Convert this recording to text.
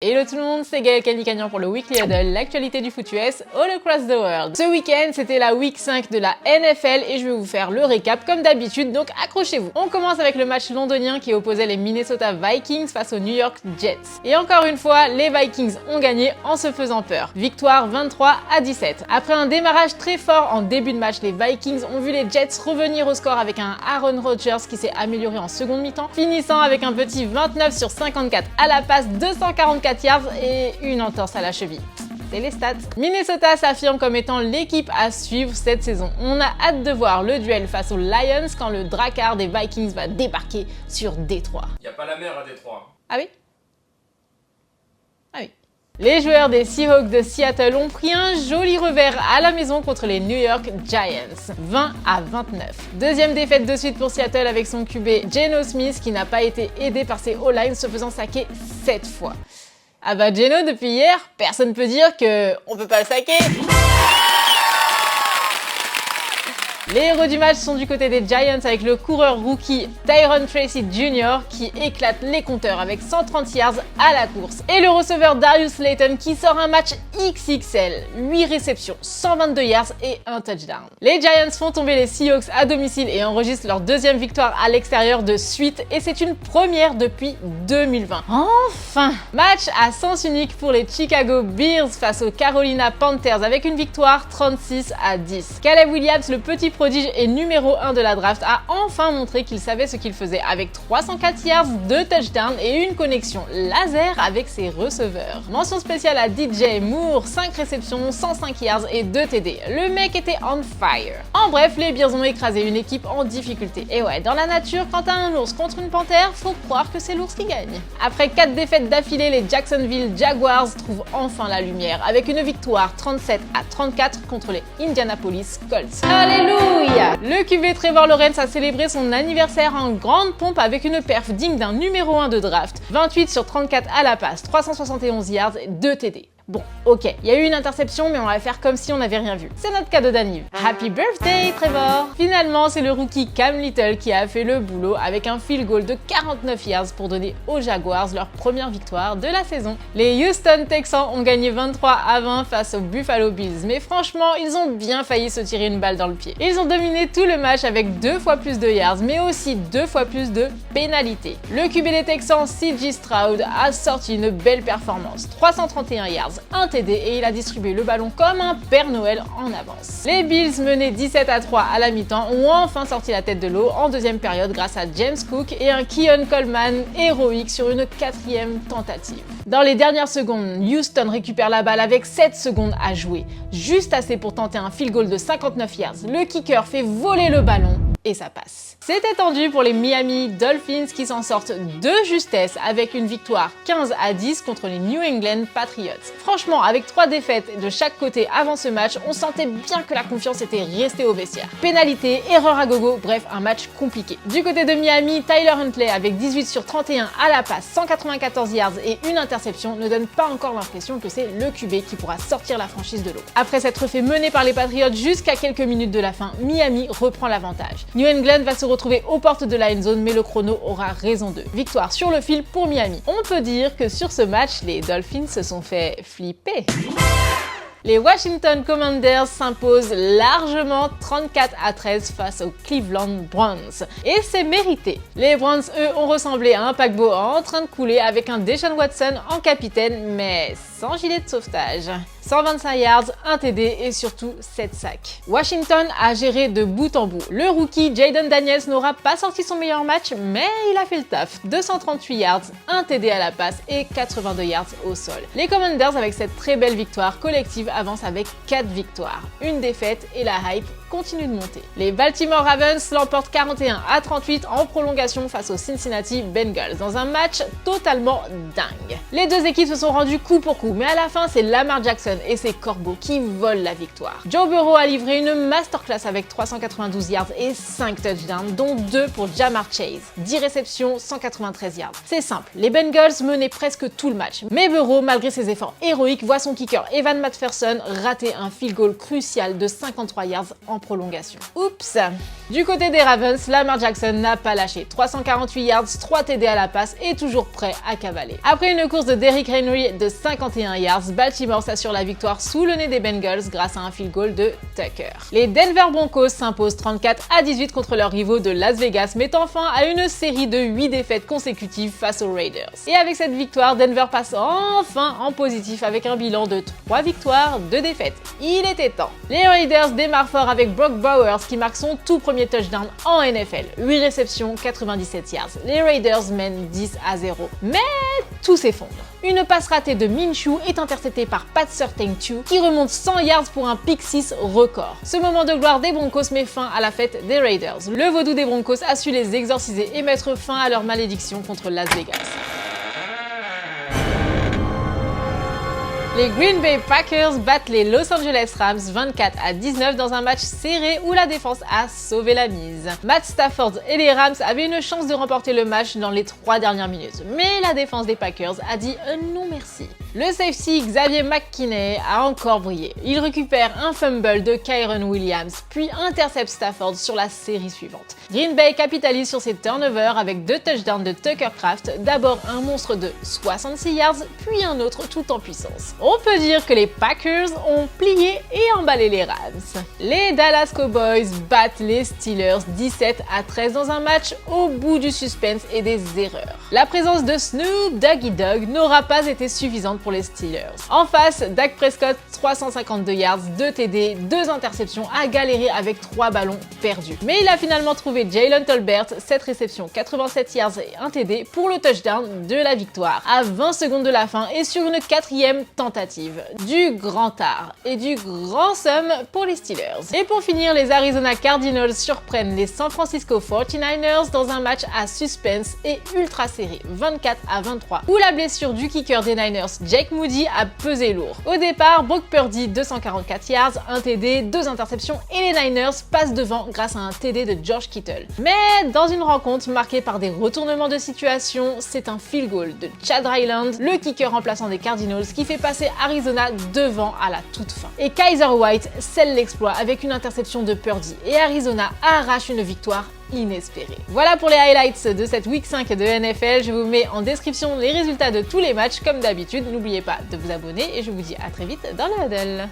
Hello tout le monde, c'est Gaël Canicagnan pour le Weekly Huddle, l'actualité du foot US all across the world. Ce week-end, c'était la week 5 de la NFL et je vais vous faire le récap comme d'habitude, donc accrochez-vous. On commence avec le match londonien qui opposait les Minnesota Vikings face aux New York Jets. Et encore une fois, les Vikings ont gagné en se faisant peur. Victoire 23-17. Après un démarrage très fort en début de match, les Vikings ont vu les Jets revenir au score avec un Aaron Rodgers qui s'est amélioré en seconde mi-temps, finissant avec un petit 29 sur 54 à la passe, 244 yards et une entorse à la cheville. C'est les stats. Minnesota s'affirme comme étant l'équipe à suivre cette saison. On a hâte de voir le duel face aux Lions quand le Drakkar des Vikings va débarquer sur Détroit. Y a pas la mer à Détroit. Ah oui? Ah oui. Les joueurs des Seahawks de Seattle ont pris un joli revers à la maison contre les New York Giants, 20-29. Deuxième défaite de suite pour Seattle avec son QB Geno Smith qui n'a pas été aidé par ses O-line se faisant saquer 7 fois. Ah bah Geno, depuis hier, personne peut dire que on peut pas le saquer. Les héros du match sont du côté des Giants avec le coureur rookie Tyron Tracy Jr. qui éclate les compteurs avec 130 yards à la course. Et le receveur Darius Slayton qui sort un match XXL, 8 réceptions, 122 yards et un touchdown. Les Giants font tomber les Seahawks à domicile et enregistrent leur deuxième victoire à l'extérieur de suite et c'est une première depuis 2020. Enfin! Match à sens unique pour les Chicago Bears face aux Carolina Panthers avec une victoire 36-10. Caleb Williams, le petit prodige et numéro 1 de la draft, a enfin montré qu'il savait ce qu'il faisait avec 304 yards, 2 touchdowns et une connexion laser avec ses receveurs. Mention spéciale à DJ Moore, 5 réceptions, 105 yards et 2 TD. Le mec était on fire. En bref, les Bears ont écrasé une équipe en difficulté. Et ouais, dans la nature, quand t'as un ours contre une panthère, faut croire que c'est l'ours qui gagne. Après 4 défaites d'affilée, les Jacksonville Jaguars trouvent enfin la lumière avec une victoire 37-34 contre les Indianapolis Colts. Alléluia! Le QB Trevor Lawrence a célébré son anniversaire en grande pompe avec une perf digne d'un numéro 1 de draft. 28 sur 34 à la passe, 371 yards et 2 TD. Bon, ok, il y a eu une interception, mais on va faire comme si on n'avait rien vu. C'est notre cadeau d'anniv. Happy birthday, Trevor! Finalement, c'est le rookie Cam Little qui a fait le boulot avec un field goal de 49 yards pour donner aux Jaguars leur première victoire de la saison. Les Houston Texans ont gagné 23-20 face aux Buffalo Bills, mais franchement, ils ont bien failli se tirer une balle dans le pied. Ils ont dominé tout le match avec 2 fois plus de yards, mais aussi 2 fois plus de pénalités. Le QB des Texans, C.J. Stroud, a sorti une belle performance, 331 yards, 1 TD et il a distribué le ballon comme un Père Noël en avance. Les Bills menés 17-3 à la mi-temps ont enfin sorti la tête de l'eau en deuxième période grâce à James Cook et un Keon Coleman héroïque sur une 4e tentative. Dans les dernières secondes, Houston récupère la balle avec 7 secondes à jouer, juste assez pour tenter un field goal de 59 yards. Le kicker fait voler le ballon et ça passe. C'était tendu pour les Miami Dolphins qui s'en sortent de justesse avec une victoire 15-10 contre les New England Patriots. Franchement, avec 3 défaites de chaque côté avant ce match, on sentait bien que la confiance était restée au vestiaire. Pénalité, erreur à gogo, bref, un match compliqué. Du côté de Miami, Tyler Huntley avec 18 sur 31 à la passe, 194 yards et une interception ne donne pas encore l'impression que c'est le QB qui pourra sortir la franchise de l'eau. Après s'être fait mener par les Patriots jusqu'à quelques minutes de la fin, Miami reprend l'avantage. New England va se retrouver aux portes de la end zone, mais le chrono aura raison d'eux. Victoire sur le fil pour Miami. On peut dire que sur ce match, les Dolphins se sont fait flipper. Les Washington Commanders s'imposent largement 34-13 face aux Cleveland Browns. Et c'est mérité. Les Browns, eux, ont ressemblé à un paquebot en train de couler avec un Deshaun Watson en capitaine, mais sans gilet de sauvetage. 125 yards, 1 TD et surtout 7 sacs. Washington a géré de bout en bout. Le rookie Jayden Daniels n'aura pas sorti son meilleur match, mais il a fait le taf. 238 yards, 1 TD à la passe et 82 yards au sol. Les Commanders, avec cette très belle victoire collective, avancent avec 4 victoires. Une défaite et la hype continue de monter. Les Baltimore Ravens l'emportent 41-38 en prolongation face aux Cincinnati Bengals dans un match totalement dingue. Les deux équipes se sont rendues coup pour coup, mais à la fin, c'est Lamar Jackson et ses corbeaux qui volent la victoire. Joe Burrow a livré une masterclass avec 392 yards et 5 touchdowns, dont 2 pour Ja'Marr Chase. 10 réceptions, 193 yards. C'est simple, les Bengals menaient presque tout le match, mais Burrow, malgré ses efforts héroïques, voit son kicker Evan McPherson rater un field goal crucial de 53 yards en en prolongation. Oups! Du côté des Ravens, Lamar Jackson n'a pas lâché. 348 yards, 3 TD à la passe et toujours prêt à cavaler. Après une course de Derrick Henry de 51 yards, Baltimore s'assure la victoire sous le nez des Bengals grâce à un field goal de Tucker. Les Denver Broncos s'imposent 34-18 contre leurs rivaux de Las Vegas, mettant fin à une série de 8 défaites consécutives face aux Raiders. Et avec cette victoire, Denver passe enfin en positif avec un bilan de 3 victoires, 2 défaites. Il était temps. Les Raiders démarrent fort avec Brock Bowers qui marque son tout premier touchdown en NFL. 8 réceptions, 97 yards. Les Raiders mènent 10-0. Mais tout s'effondre. Une passe ratée de Minshew est interceptée par Pat Surtain-2 qui remonte 100 yards pour un pick 6 record. Ce moment de gloire des Broncos met fin à la fête des Raiders. Le vaudou des Broncos a su les exorciser et mettre fin à leur malédiction contre Las Vegas. Les Green Bay Packers battent les Los Angeles Rams 24-19 dans un match serré où la défense a sauvé la mise. Matt Stafford et les Rams avaient une chance de remporter le match dans les 3 dernières minutes, mais la défense des Packers a dit non merci. Le safety Xavier McKinney a encore brillé. Il récupère un fumble de Kyren Williams, puis intercepte Stafford sur la série suivante. Green Bay capitalise sur ses turnovers avec 2 touchdowns de Tucker Kraft, d'abord un monstre de 66 yards, puis un autre tout en puissance. On peut dire que les Packers ont plié et emballé les Rams. Les Dallas Cowboys battent les Steelers 17-13 dans un match au bout du suspense et des erreurs. La présence de Snoop Doggy Dogg n'aura pas été suffisante pour les Steelers. En face, Dak Prescott, 352 yards, 2 TD, 2 interceptions, a galéré avec 3 ballons perdus. Mais il a finalement trouvé Jalen Tolbert, 7 réceptions, 87 yards et 1 TD pour le touchdown de la victoire à 20 secondes de la fin et sur une 4e tentative. Du grand art et du grand somme pour les Steelers. Et pour finir, les Arizona Cardinals surprennent les San Francisco 49ers dans un match à suspense et ultra serré, 24-23, où la blessure du kicker des Niners, Jake Moody, a pesé lourd. Au départ, Brock Purdy, 244 yards, 1 TD, 2 interceptions et les Niners passent devant grâce à un TD de George Kittle. Mais dans une rencontre marquée par des retournements de situation, c'est un field goal de Chad Ryland, le kicker remplaçant des Cardinals, qui fait passer Arizona devant à la toute fin. Et Kaiser White scelle l'exploit avec une interception de Purdy et Arizona arrache une victoire inespérée. Voilà pour les highlights de cette Week 5 de NFL. Je vous mets en description les résultats de tous les matchs comme d'habitude. N'oubliez pas de vous abonner et je vous dis à très vite dans le huddle.